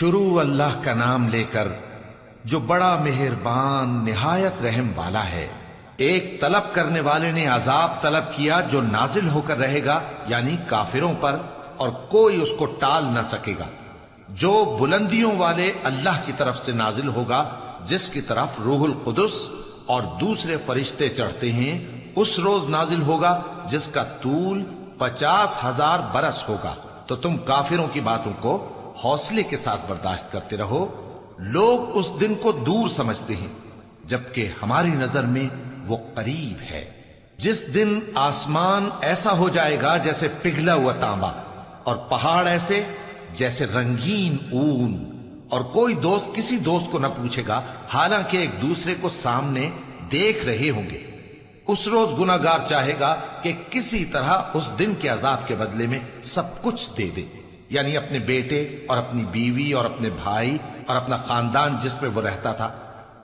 शुरू अल्लाह का नाम लेकर जो बड़ा मेहरबान निहायत रहम वाला है। एक तलब करने वाले ने अजाब तलब किया जो नाजिल होकर रहेगा, यानी काफिरों पर, और कोई उसको टाल न सकेगा। जो बुलंदियों वाले अल्लाह की तरफ से नाजिल होगा, जिसकी तरफ रूहुल कुदस और दूसरे फरिश्ते चढ़ते हैं, उस रोज नाजिल होगा जिसका तूल 50,000 बरस होगा। तो तुम काफिरों की बातों को हौसले के साथ बर्दाश्त करते रहो। लोग उस दिन को दूर समझते हैं, जबकि हमारी नजर में वो करीब है। जिस दिन आसमान ऐसा हो जाएगा जैसे पिघला हुआ तांबा, और पहाड़ ऐसे जैसे रंगीन ऊन, और कोई दोस्त किसी दोस्त को न पूछेगा, हालांकि एक दूसरे को सामने देख रहे होंगे। उस रोज गुनाहगार चाहेगा कि किसी तरह उस दिन के अजाब के बदले में सब कुछ दे दे, यानी अपने बेटे और अपनी बीवी और अपने भाई और अपना खानदान जिसमें वो रहता था,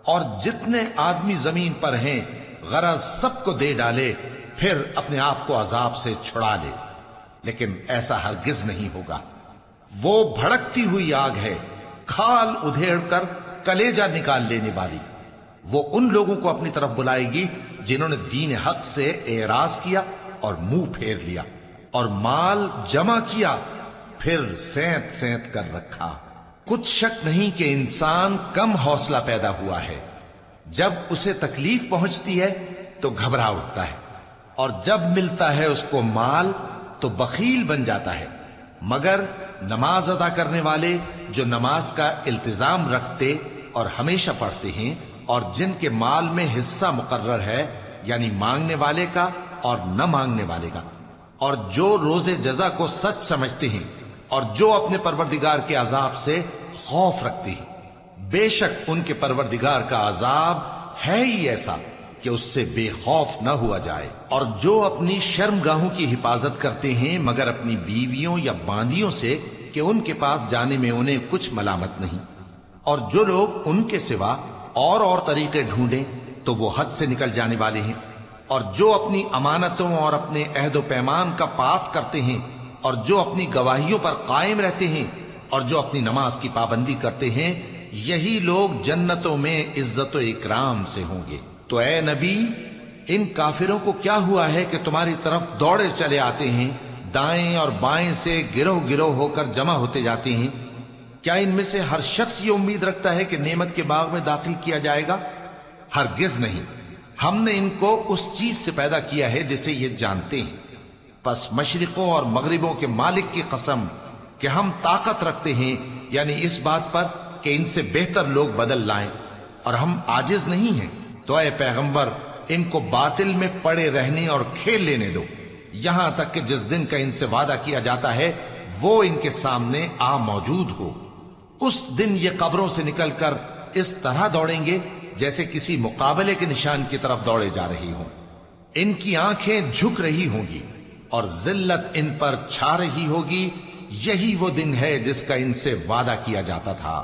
और जितने आदमी जमीन पर हैं, गरज सबको दे डाले, फिर अपने आप को अजाब से छुड़ा ले। लेकिन ऐसा हरगिज नहीं होगा। वो भड़कती हुई आग है, खाल उधेड़ कर कलेजा निकाल लेने वाली। वो उन लोगों को अपनी तरफ बुलाएगी जिन्होंने दीन हक से एराज किया और मुंह फेर लिया, और माल जमा किया, फिर सेंत सेंत कर रखा। कुछ शक नहीं कि इंसान कम हौसला पैदा हुआ है। जब उसे तकलीफ पहुंचती है तो घबरा उठता है, और जब मिलता है उसको माल तो बखील बन जाता है। मगर नमाज अदा करने वाले जो नमाज का इल्तिजाम रखते और हमेशा पढ़ते हैं, और जिनके माल में हिस्सा मुकर्रर है, यानी मांगने वाले का और न मांगने वाले का, और जो रोजे जजा को सच समझते हैं, और जो अपने परवरदिगार के अजाब से खौफ रखते हैं, बेशक उनके परवरदिगार का अजाब है ही ऐसा कि उससे बेखौफ न हुआ जाए। और जो अपनी शर्मगाहों की हिफाजत करते हैं, मगर अपनी बीवियों या बांदियों से, कि उनके पास जाने में उन्हें कुछ मलामत नहीं, और जो लोग उनके सिवा और तरीके ढूंढें तो वो हद से निकल जाने वाले हैं। और जो अपनी अमानतों और अपने अहदो पैमान का पास करते हैं, और जो अपनी गवाहियों पर कायम रहते हैं, और जो अपनी नमाज की पाबंदी करते हैं, यही लोग जन्नतों में इज्जत व इकराम से होंगे। तो ए नबी, इन काफिरों को क्या हुआ है कि तुम्हारी तरफ दौड़े चले आते हैं, दाएं और बाएं से गिरोह गिरोह होकर जमा होते जाते हैं? क्या इनमें से हर शख्स ये उम्मीद रखता है कि नेमत के बाग में दाखिल किया जाएगा? हरगिज नहीं। हमने इनको उस चीज से पैदा किया है जिसे ये जानते हैं। बस मशरिकों और मगरिबों के मालिक की कसम कि हम ताकत रखते हैं, यानी इस बात पर कि इनसे बेहतर लोग बदल लाएं, और हम आजिज नहीं हैं। तो ऐ पैगंबर, इनको बातिल में पड़े रहने और खेल लेने दो, यहां तक कि जिस दिन का इनसे वादा किया जाता है वो इनके सामने आ मौजूद हो। उस दिन ये कब्रों से निकलकर इस तरह दौड़ेंगे जैसे किसी मुकाबले के निशान की तरफ दौड़े जा रही हों। इनकी आंखें झुक रही होंगी और जिल्लत इन पर छा रही होगी। यही वो दिन है जिसका इनसे वादा किया जाता था।